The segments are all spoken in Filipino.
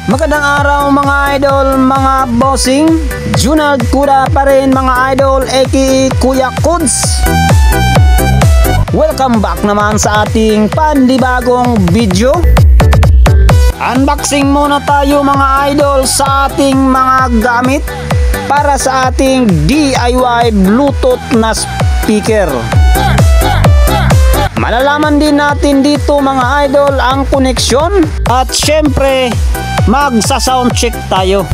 Magandang araw mga idol, mga bossing. Junald Kuda pa rin mga idol, aka Kuya Kuds. Welcome back naman sa ating panibagong video. Unboxing muna tayo mga idol sa ating mga gamit para sa ating DIY Bluetooth na speaker. Malalaman din natin dito mga idol ang koneksyon at syempre magsa-sound check tayo.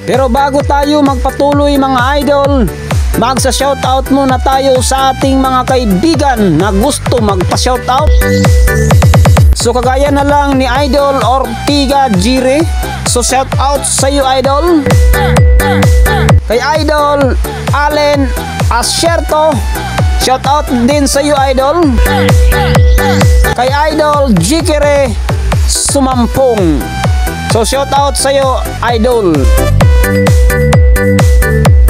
Pero bago tayo magpatuloy mga idol, magsa-shoutout muna tayo sa ating mga kaibigan na gusto magpa-shoutout. So kagaya na lang ni Idol Ortiga Jire, so shoutout sa iyo Idol. Kay Idol Allen Asierto, shoutout din sa iyo Idol. Kay Idol Jikere Sumampong, so shoutout sa iyo Idol.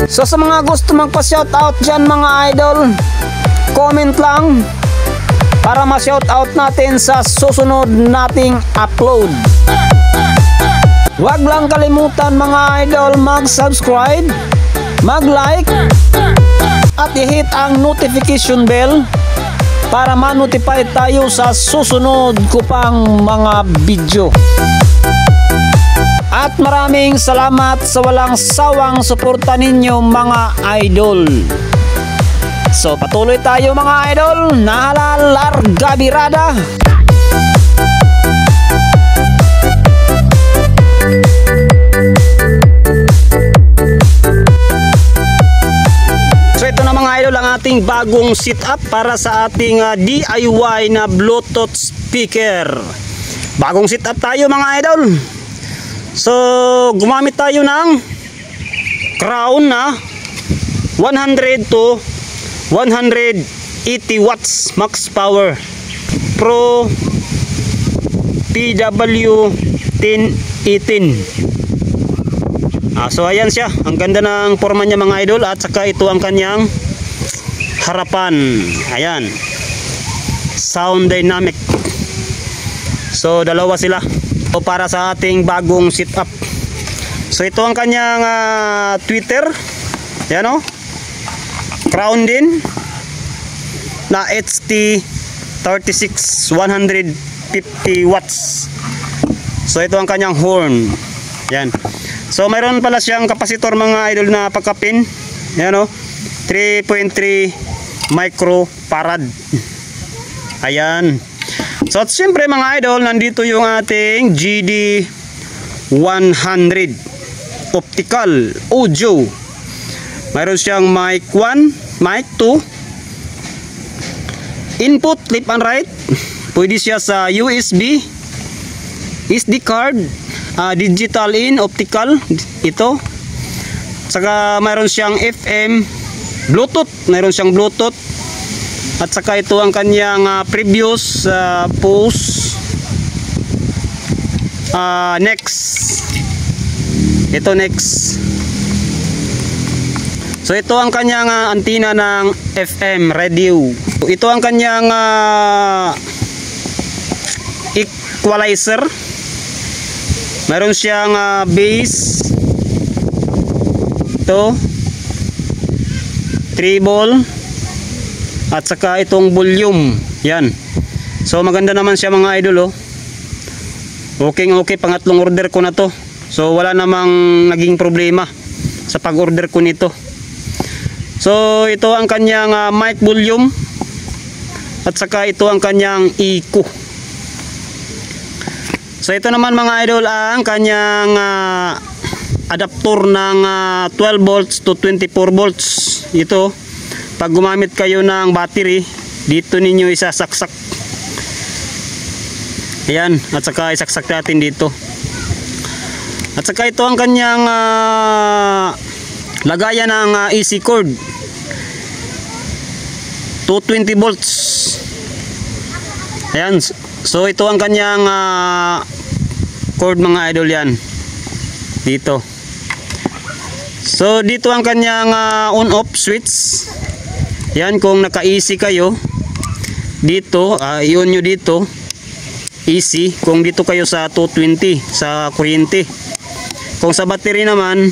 So sa mga gusto magpa-shoutout dyan mga idol, comment lang para ma-shoutout natin sa susunod nating upload. Huwag lang kalimutan mga idol mag-subscribe, mag-like at i-hit ang notification bell para ma-notify tayo sa susunod ko pang mga video. At maraming salamat sa walang sawang suporta ninyo mga idol. So patuloy tayo mga idol, nahalal larga birada. So ito na mga idol ang ating bagong setup para sa ating DIY na Bluetooth speaker. Bagong setup tayo mga idol. So gumamit tayo ng crown na 100 to 180 watts max power Pro PW1018. So ayan siya, ang ganda ng forma niya mga idol, at saka ito ang kanyang harapan. Ayan, sound dynamic. So dalawa sila para sa ating bagong setup. So ito ang kanyang tweeter. Yan o, crown din na HT36 150 watts. So ito ang kanyang horn. Yan. So mayroon pala siyang kapasitor mga idol na pagkapin. Yan o, 3.3 microfarad. Ayan. So at siyempre mga idol, nandito yung ating GD100 optical audio. Mayroon siyang mic 1, mic 2, input left and right. Pwede siya sa USB, SD card, digital in, optical ito. Saka mayroon siyang FM, Bluetooth, mayroon siyang Bluetooth. At saka ito ang kanyang previous post, next. Ito next. So ito ang kanyang antenna ng FM radio. Ito ang kanyang equalizer. Meron siyang bass. Ito treble. At saka itong volume. Yan. So maganda naman siya mga idol oh. Okay, pangatlong order ko na to. So wala namang naging problema sa pag-order ko nito. So ito ang kanyang mic volume. At saka ito ang kanyang EQ. So ito naman mga idol ang kanyang adapter ng 12 volts to 24 volts. Ito, pag gumamit kayo ng battery, dito ninyo isasaksak. Ayan, at saka isaksak natin dito. At saka ito ang kanyang lagayan ng AC cord, 220 volts. Ayan, so ito ang kanyang cord mga idol, yan dito. So dito ang kanyang on off switch. Yan, kung naka-easy kayo dito, i-on nyo dito easy. Kung dito kayo sa 220 sa kuryente, kung sa battery naman,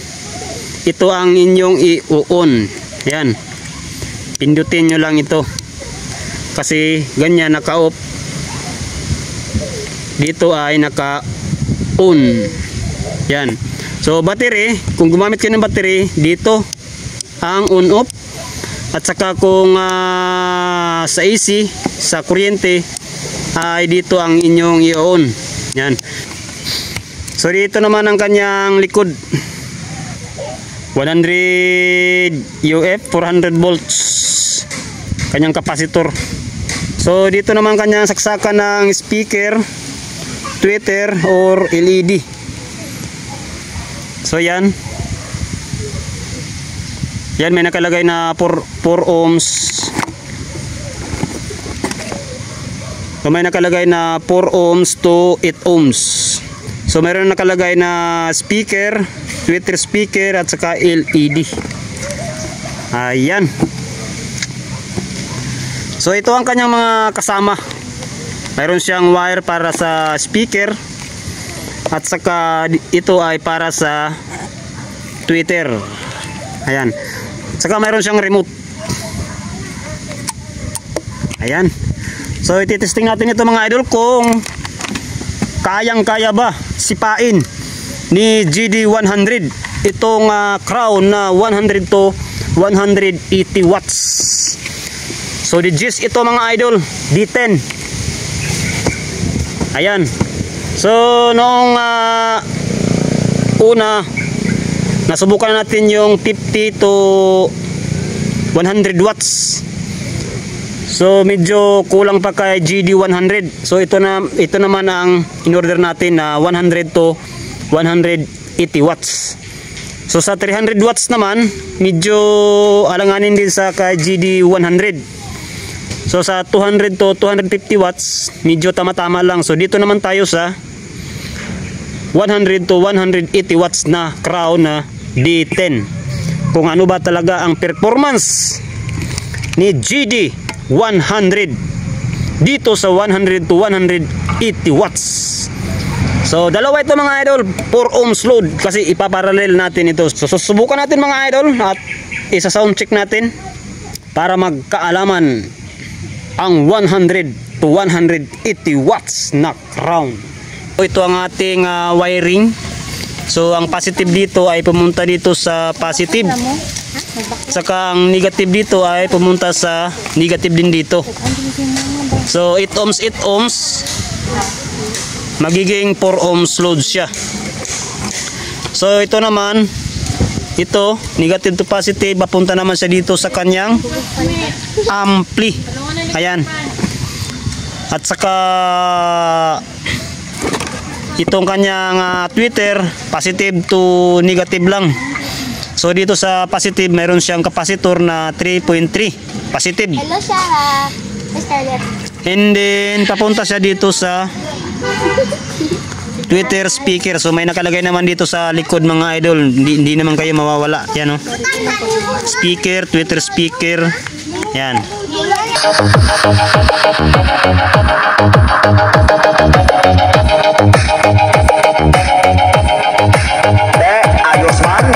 ito ang inyong i-on. Yan, pindutin nyo lang ito kasi ganyan naka-off, dito ay naka-on. Yan. So battery, kung gumamit kayo ng battery, dito ang on off. At saka kung sa AC, sa kuryente, ay dito ang inyong i-on. Yan. So dito naman ang kanyang likod, 100 UF 400 volts kanyang kapasitor. So dito naman kanyang saksakan ng speaker, tweeter or LED. So yan, may nakalagay na 4 ohms. So may nakalagay na 4 ohms to 8 ohms. So mayroon nakalagay na speaker, tweeter speaker at saka LED. Ayan. So ito ang kanyang mga kasama. Mayroon siyang wire para sa speaker at saka ito ay para sa tweeter. Ayan. Saka mayroon siyang remote. Ayan. So ititesting natin ito mga idol kung kayang-kaya ba sipain ni GD100 itong crown na 100 to 180 watts. So the gist ito mga idol, D10. Ayan. So noong una nasubukan natin yung 50 to 100 watts. So medyo kulang pa kay GD100. So ito naman ang in-order natin na 100 to 180 watts. So sa 300 watts naman, medyo alanganin din sa kay GD100. So sa 200 to 250 watts, medyo tama-tama lang. So dito naman tayo sa 100 to 180 watts na crown na D10. Kung ano ba talaga ang performance ni GD100 dito sa 100 to 180 watts. So dalawa ito mga idol, 4 ohms load kasi ipaparallel natin ito. So susubukan natin mga idol at isa sound check natin para magkaalaman ang 100 to 180 watts na crown. So ito ang ating wiring. So ang positive dito ay pumunta dito sa positive. Saka ang negative dito ay pumunta sa negative din dito. So 8 ohms 8 ohms, magiging 4 ohms load siya. So ito naman, ito negative to positive, papunta naman siya dito sa kanyang ampli. Ayan. At saka itong kanyang tweeter, positive to negative lang. So dito sa positive, mayroon siyang kapasitor na 3.3 positive. Hello Sarah. And then papunta siya dito sa tweeter speaker. So may nakalagay naman dito sa likod mga idol. Hindi naman kayo mawawala. Yan o. Speaker, tweeter speaker. Yan. Ayos man.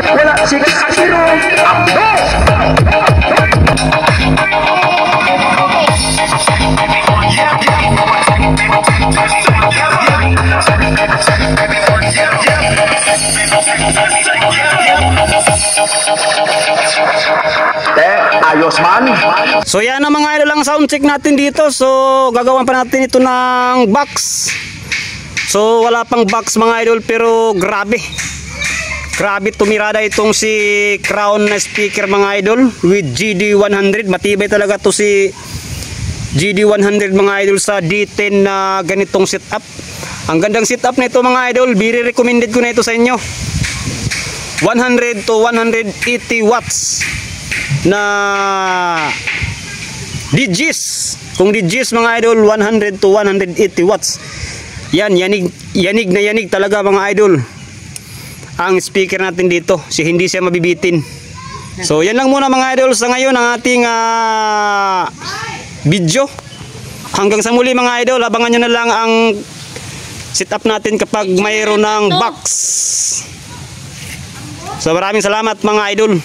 Wala sige kasiro. Ayos man. So yan ang mga idol lang sound check natin dito. So gagawin pa natin ito ng box. So wala pang box mga idol pero grabe. Grabe tumirada itong si Crown na speaker mga idol with GD100. Matibay talaga to si GD100 mga idol sa D10 na ganitong setup. Ang gandang setup nito mga idol. Very recommended ko na ito sa inyo. 100 to 180 watts na DJs. Kung DJs mga idol, 100 to 180 watts. Yan, yanig na yanig talaga mga idol. Ang speaker natin dito, hindi siya mabibitin. So yan lang muna mga idol sa ngayon ang ating video. Hanggang sa muli mga idol, abangan nyo na lang ang setup natin kapag mayroon ng box. So maraming salamat mga idol.